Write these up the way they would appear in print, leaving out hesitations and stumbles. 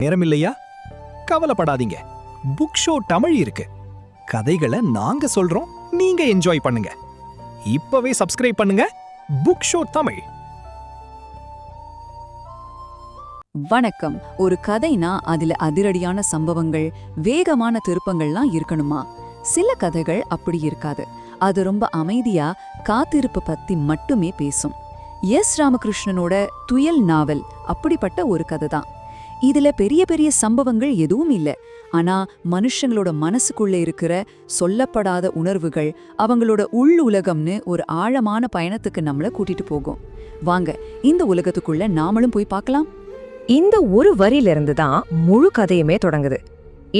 நேரம் இல்லையா? கவலைப்படாதீங்க. புக் ஷோ தமிழ் இருக்கு. கதைகளை நாங்க சொல்றோம், நீங்க என்ஜாய் பண்ணுங்க. இப்பவே சப்ஸ்கிரைப் பண்ணுங்க. Book show Tamil. வணக்கம். ஒரு கதைனா அதுல அதிரடியான சம்பவங்கள், வேகமான திருப்பங்கள்லாம் இருக்கணுமா? சில கதைகள் அப்படி இருக்காது. அது ரொம்ப அமைதியா காத்திருப்பு பத்தி மட்டுமே பேசும். எஸ் ராமகிருஷ்ணனோட துயல் நாவல் அப்படிப்பட்ட ஒரு கதை தான். இதுல பெரிய பெரிய சம்பவங்கள் எதுவும் இல்ல. ஆனா மனுஷங்களோட மனசுக்குள்ள இருக்கிற சொல்லப்படாத உணர்வுகள், அவங்களோட உள் உலகம்னு ஒரு ஆழமான பயணத்துக்கு நம்மள கூட்டிட்டு போகும். வாங்க, இந்த உலகத்துக்குள்ள நாமளும் போய் பார்க்கலாம். இந்த ஒரு வரியிலிருந்து தான் முழு கதையுமே தொடங்குது.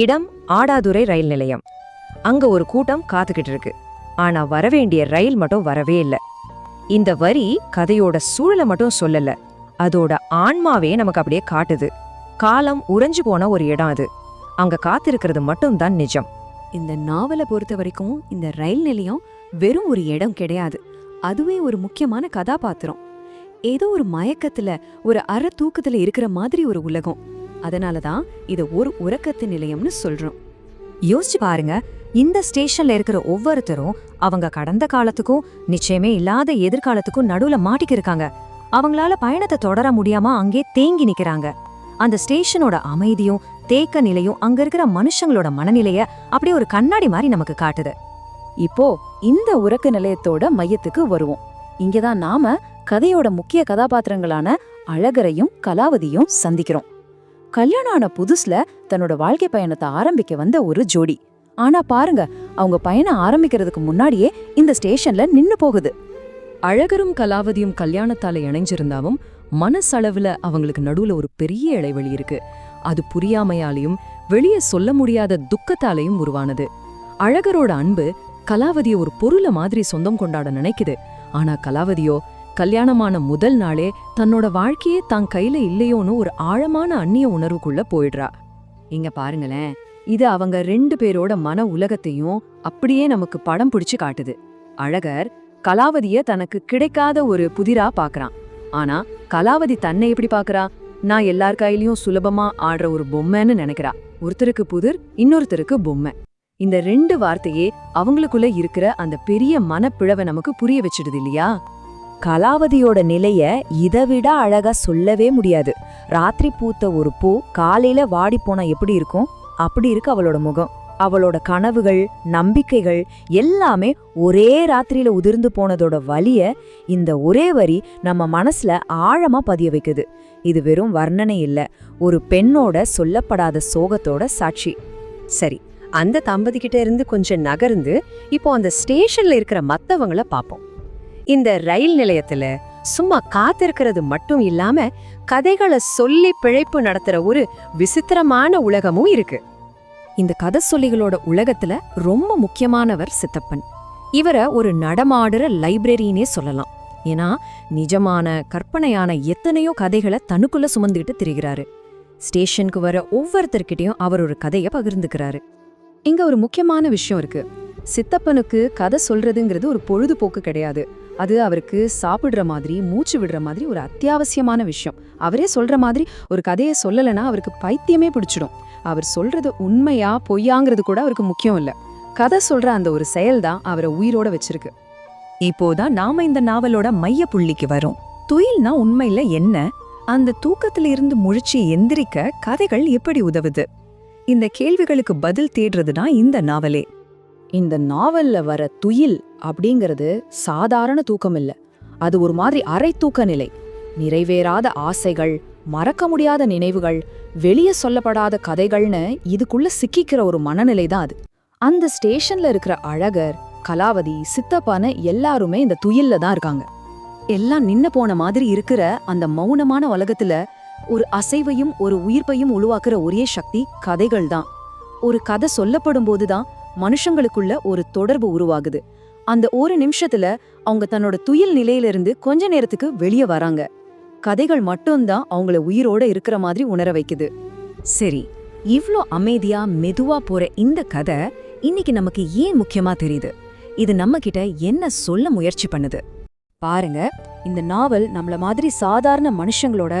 இடம் ஆடாதுறை ரயில் நிலையம். அங்க ஒரு கூட்டம் காத்துக்கிட்டு இருக்கு. ஆனா வரவேண்டிய ரயில் மட்டும் வரவே இல்ல. இந்த வரி கதையோட சூழலை மட்டும் சொல்லல, அதோட ஆன்மாவே நமக்கு அப்படியே காட்டுது. காலம் உறைஞ்சு போன ஒரு இடம் அது. அங்க காத்திருக்கிறது மட்டும்தான் நிஜம். இந்த நாவலை பொறுத்த வரைக்கும் இந்த ரயில் நிலையம் வெறும் ஒரு இடம் கிடையாது. அதுவே ஒரு முக்கியமான கதாபாத்திரம். ஏதோ ஒரு மயக்கத்துல, ஒரு அற தூக்கத்துல இருக்கிற மாதிரி ஒரு உலகம். அதனாலதான் இத ஒரு உறக்கத்து நிலையம்னு சொல்றோம். யோசிச்சு பாருங்க, இந்த ஸ்டேஷன்ல இருக்கிற ஒவ்வொருத்தரும் அவங்க கடந்த காலத்துக்கும் நிச்சயமே இல்லாத எதிர்காலத்துக்கும் நடுவுல மாட்டிக்கிருக்காங்க. அவங்களால பயணத்தை தொடர முடியாம அங்கே தேங்கி நிக்கிறாங்க. அந்த ஸ்டேஷனோட அமைதியும் தேக்க நிலையும் அங்க இருக்கிற மனுஷங்களோட மனநிலைய அப்படியே ஒரு கண்ணாடி மாதிரி நமக்கு காட்டுது. இப்போ இந்த உறக்க நிலையத்தோட மையத்துக்கு வருவோம். இங்கதான் நாம கதையோட முக்கிய கதாபாத்திரங்களான அழகரையும் கலாவதியும் சந்திக்கிறோம். கல்யாணம் ஆன புதுசுல தன்னோட வாழ்க்கை பயணத்தை ஆரம்பிக்க வந்த ஒரு ஜோடி. ஆனா பாருங்க, அவங்க பயணம் ஆரம்பிக்கிறதுக்கு முன்னாடியே இந்த ஸ்டேஷன்ல நின்னு போகுது. அழகரும் கலாவதியும் கல்யாணத்தால இணைஞ்சிருந்தாவும் மனசளவுல அவங்களுக்கு நடுவுல ஒரு பெரிய இடைவெளி இருக்கு. அது புரியாமையாலையும் வெளியே சொல்ல முடியாத துக்கத்தாலையும் உருவானது. அழகரோட அன்பு கலாவதிய ஒரு பொருளை மாதிரி சொந்தம் கொண்டாட நினைக்குது. ஆனா கலாவதியோ கல்யாணமான முதல் நாளே தன்னோட வாழ்க்கையே தான் கையில இல்லையோன்னு ஒரு ஆழமான அந்நிய உணர்வுக்குள்ள போயிடுறா. இங்க பாருங்களேன், இது அவங்க ரெண்டு பேரோட மன உலகத்தையும் அப்படியே நமக்கு படம் பிடிச்சு காட்டுது. அழகர் கலாவதிய தனக்கு கிடைக்காத ஒரு புதிரா பாக்குறான். ஆனா கலாவதி தன்னை எப்படி பாக்குறா? நான் எல்லார் கையிலயும் சுலபமா ஆடுற ஒரு பொம்மைன்னு நினைக்கிறா. ஒருத்தருக்கு புதிர், இன்னொருத்தருக்கு பொம்மை. இந்த ரெண்டு வார்த்தையே அவங்களுக்குள்ள இருக்கிற அந்த பெரிய மனப்பிழவை நமக்கு புரிய வச்சிடுது இல்லையா? கலாவதியோட நிலைய இதைவிட அழகா சொல்லவே முடியாது. ராத்திரி பூத்த ஒரு பூ காலையில வாடி போனா எப்படி இருக்கும், அப்படி இருக்கு அவளோட முகம். அவளோட கனவுகள், நம்பிக்கைகள் எல்லாமே ஒரே ராத்திரியில உதிர்ந்து போனதோட வலிய இந்த ஒரே வரி நம்ம மனசுல ஆழமா பதிய வைக்குது. இது வெறும் வர்ணனை இல்ல, ஒரு பெண்ணோட சொல்லப்படாத சோகத்தோட சாட்சி. சரி, அந்த தம்பதிக்கிட்ட இருந்து கொஞ்சம் நகர்ந்து இப்போ அந்த ஸ்டேஷன்ல இருக்கிற மத்தவங்கள பாப்போம். இந்த ரயில் நிலையத்துல சும்மா காத்திருக்கிறது மட்டும் இல்லாம கதைகளை சொல்லி பிழைப்பு நடத்துற ஒரு விசித்திரமான உலகமும் இருக்கு. இந்த கதை சொல்லிகளோட உலகத்துல ரொம்ப முக்கியமானவர் சித்தப்பன். இவரை ஒரு நடமாடுற லைப்ரரினே சொல்லலாம். ஏன்னா நிஜமான கற்பனையான எத்தனையோ கதைகளை தனக்குள்ள சுமந்துகிட்டு திரிகிறாரு. ஸ்டேஷனுக்கு வர ஒவ்வொருத்தர்கிட்டையும் அவர் ஒரு கதையை பகிர்ந்துக்கிறாரு. இங்க ஒரு முக்கியமான விஷயம் இருக்கு. சித்தப்பனுக்கு கதை சொல்றதுங்கிறது ஒரு பொழுதுபோக்கு கிடையாது. அது அவருக்கு சாப்பிடுற மாதிரி, மூச்சு விடுற மாதிரி ஒரு அத்தியாவசியமான விஷயம். அவரே சொல்ற மாதிரி ஒரு கதையை சொல்லலைன்னா அவருக்கு பைத்தியமே பிடிச்சிடும். அவர் சொல்றது உண்மையா பொய்யாங்கிறது கூட அவருக்கு முக்கியம் இல்ல. கதை சொல்ற அந்த ஒரு செயல்தான் அவரை உயிரோட வச்சிருக்கு. இப்போதான் நாம இந்த நாவலோட மைய புள்ளிக்கு வரோம். துயில்னா உண்மையில என்ன? அந்த தூக்கத்துல இருந்து முழிச்சு எந்திரிக்க கதைகள் எப்படி உதவுது? இந்த கேள்விகளுக்கு பதில் தேடுறதுதான் இந்த நாவலே. இந்த நாவல்ல வர துயில் அப்படிங்கிறது சாதாரண தூக்கம் இல்ல. அது ஒரு மாதிரி அரை தூக்க நிலை. நிறைவேறாத ஆசைகள், மறக்க முடியாத நினைவுகள், வெளியே சொல்லப்படாத கதைகள்னு இதுக்குள்ள சிக்கிக்கிற ஒரு மனநிலை தான் அது. அந்த ஸ்டேஷன்ல இருக்கிற அழகர், கலாவதி, சித்தப்பான எல்லாருமே இந்த துயில்ல தான் இருக்காங்க. எல்லாம் நின்னு போன மாதிரி இருக்கிற அந்த மௌனமான உலகத்துல ஒரு அசைவையும் ஒரு உயிர்ப்பையும் உருவாக்குற ஒரே சக்தி கதைகள் தான். ஒரு கதை சொல்லப்படும் போதுதான் மனுஷங்களுக்குள்ள ஒரு தொடர்பு உருவாகுது. அந்த ஒரு நிமிஷத்துல அவங்க தன்னோட துயில் நிலையிலிருந்து கொஞ்ச நேரத்துக்கு வெளியே வராங்க. கதைகள் மட்டும்தான் அவங்கள உயிரோட இருக்கிற மாதிரி உணர வைக்குது. சரி, இவ்ளோ அமைதியா மெதுவா போற இந்த கதை இன்னைக்கு நமக்கு ஏன் முக்கியமா தெரியுது? இது நம்ம கிட்ட என்ன சொல்ல முயற்சி பண்ணுது? பாருங்க, இந்த நாவல் நம்மள மாதிரி சாதாரண மனுஷங்களோட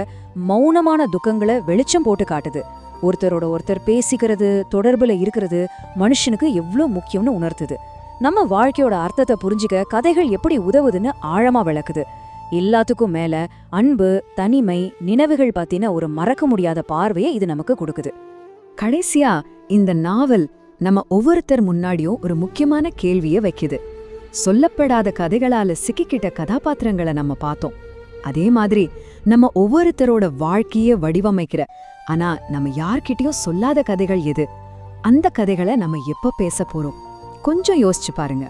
மௌனமான துக்கங்களை வெளிச்சம் போட்டு காட்டுது. ஒருத்தரோட ஒருத்தர் பேசிக்கிறது தொடர்புல இருக்கிறது மனுஷனுக்கு எவ்ளோ முக்கியம்னு உணர்த்துது. நம்ம வாழ்க்கையோட அர்த்தத்தை புரிஞ்சுக்க கதைகள் எப்படி உதவுதுன்னு ஆழமா விளக்குது. எல்லாத்துக்கும் மேல அன்பு, தனிமை, நினைவுகள் பத்தின ஒரு மறக்க முடியாத பார்வையை இது நமக்கு கொடுக்குது. கடைசியா இந்த நாவல் நம்ம ஒவ்வொருத்தர் முன்னாடியும் ஒரு முக்கியமான கேள்விய வைக்குது. சொல்லப்படாத கதைகளால சிக்கிக்கிட்ட கதாபாத்திரங்களை நம்ம பார்த்தோம். அதே மாதிரி நம்ம ஒவ்வொருத்தரோட வாழ்க்கைய வடிவமைக்கிற ஆனா நம்ம யார்கிட்டயும் சொல்லாத கதைகள் எது? அந்த கதைகளை நம்ம எப்ப பேச போறோம்? கொஞ்சம் யோசிச்சு பாருங்க.